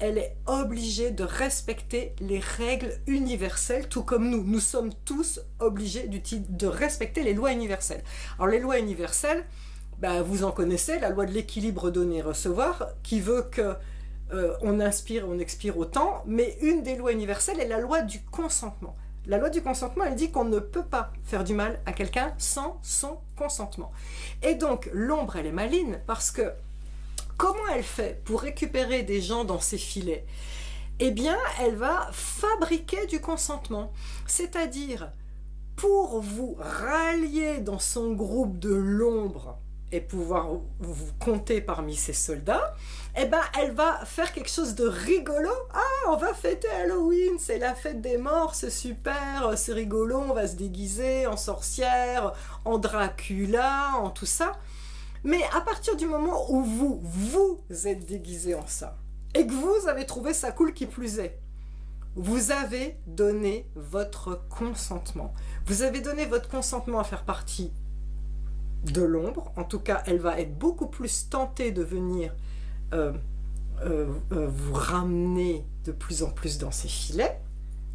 elle est obligée de respecter les règles universelles, tout comme nous. Nous sommes tous obligés de respecter les lois universelles. Alors les lois universelles, vous en connaissez, la loi de l'équilibre donner-recevoir, qui veut que on inspire, on expire autant, mais une des lois universelles est la loi du consentement. La loi du consentement, elle dit qu'on ne peut pas faire du mal à quelqu'un sans son consentement. Et donc, l'ombre, elle est maligne, parce que comment elle fait pour récupérer des gens dans ses filets? Eh bien, elle va fabriquer du consentement. C'est-à-dire, pour vous rallier dans son groupe de l'ombre et pouvoir vous compter parmi ses soldats, eh ben, elle va faire quelque chose de rigolo. Ah, on va fêter Halloween, c'est la fête des morts, c'est super, c'est rigolo, on va se déguiser en sorcière, en Dracula, en tout ça. Mais à partir du moment où vous êtes déguisé en ça, et que vous avez trouvé ça cool qui plus est, vous avez donné votre consentement. Vous avez donné votre consentement à faire partie de l'ombre. En tout cas, elle va être beaucoup plus tentée de venir vous ramener de plus en plus dans ses filets,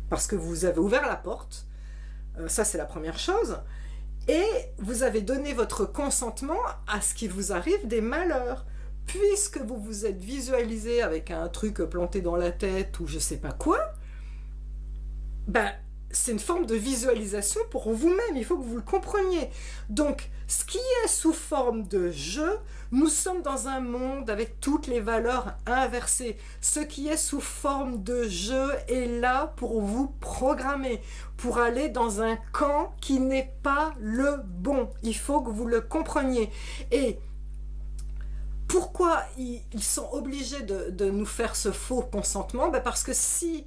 parce que vous avez ouvert la porte. Ça, c'est la première chose. Et vous avez donné votre consentement à ce qui vous arrive des malheurs. Puisque vous vous êtes visualisé avec un truc planté dans la tête ou je sais pas quoi, c'est une forme de visualisation pour vous-même, il faut que vous le compreniez. Donc, ce qui est sous forme de jeu, nous sommes dans un monde avec toutes les valeurs inversées. Ce qui est sous forme de jeu est là pour vous programmer, pour aller dans un camp qui n'est pas le bon. Il faut que vous le compreniez. Et pourquoi ils sont obligés de nous faire ce faux consentement? Parce que si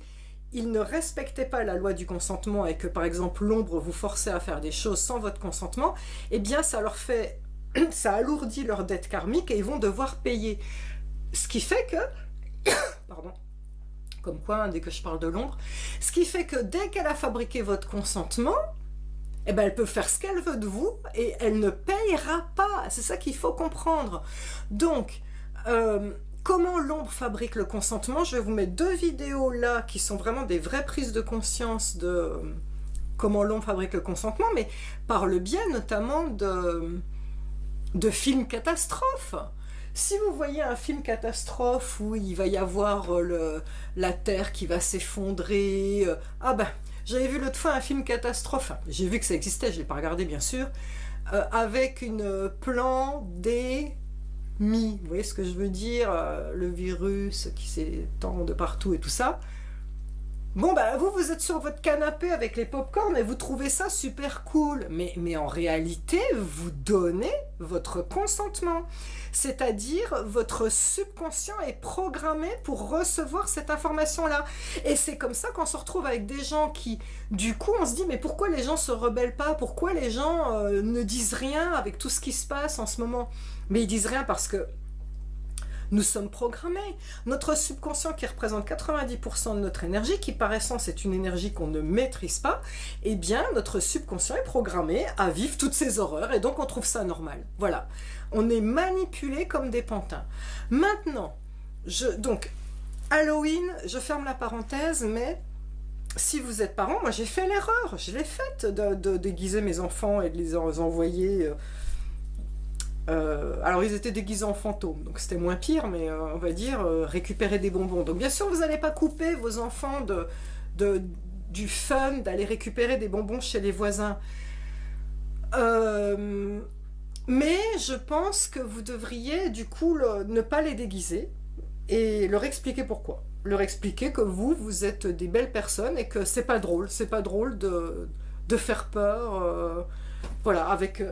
ils ne respectaient pas la loi du consentement et que, par exemple, l'ombre vous forçait à faire des choses sans votre consentement, eh bien, ça alourdit leur dette karmique et ils vont devoir payer. Ce qui fait que, pardon, comme quoi, dès que je parle de l'ombre, ce qui fait que dès qu'elle a fabriqué votre consentement, eh ben, elle peut faire ce qu'elle veut de vous et elle ne payera pas. C'est ça qu'il faut comprendre. Donc, comment l'ombre fabrique le consentement? Je vais vous mettre 2 vidéos là qui sont vraiment des vraies prises de conscience de comment l'ombre fabrique le consentement, mais par le biais notamment de films catastrophes. Si vous voyez un film catastrophe où il va y avoir la Terre qui va s'effondrer, j'avais vu l'autre fois un film catastrophe, j'ai vu que ça existait, je ne l'ai pas regardé bien sûr, avec une pandémie. Vous voyez ce que je veux dire, le virus qui s'étend de partout et tout ça. Bon, vous êtes sur votre canapé avec les pop-corn et vous trouvez ça super cool. Mais en réalité, vous donnez votre consentement. C'est-à-dire, votre subconscient est programmé pour recevoir cette information-là. Et c'est comme ça qu'on se retrouve avec des gens qui, du coup, on se dit, mais pourquoi les gens se rebellent pas? Pourquoi les gens ne disent rien avec tout ce qui se passe en ce moment? Mais ils disent rien parce que nous sommes programmés. Notre subconscient qui représente 90% de notre énergie, qui par essence est une énergie qu'on ne maîtrise pas, eh bien notre subconscient est programmé à vivre toutes ces horreurs et donc on trouve ça normal. Voilà. On est manipulé comme des pantins. Maintenant, donc Halloween, je ferme la parenthèse, mais si vous êtes parent, moi j'ai fait l'erreur, je l'ai faite de déguiser mes enfants et de les envoyer... alors ils étaient déguisés en fantômes, donc c'était moins pire, mais on va dire récupérer des bonbons. Donc bien sûr vous n'allez pas couper vos enfants du fun d'aller récupérer des bonbons chez les voisins. Mais je pense que vous devriez du coup ne pas les déguiser et leur expliquer pourquoi. Leur expliquer que vous êtes des belles personnes et que c'est pas drôle de faire peur... voilà, avec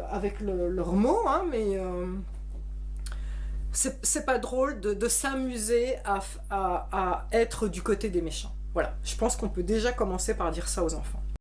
leurs mots, hein, mais c'est pas drôle de s'amuser à être du côté des méchants. Voilà, je pense qu'on peut déjà commencer par dire ça aux enfants.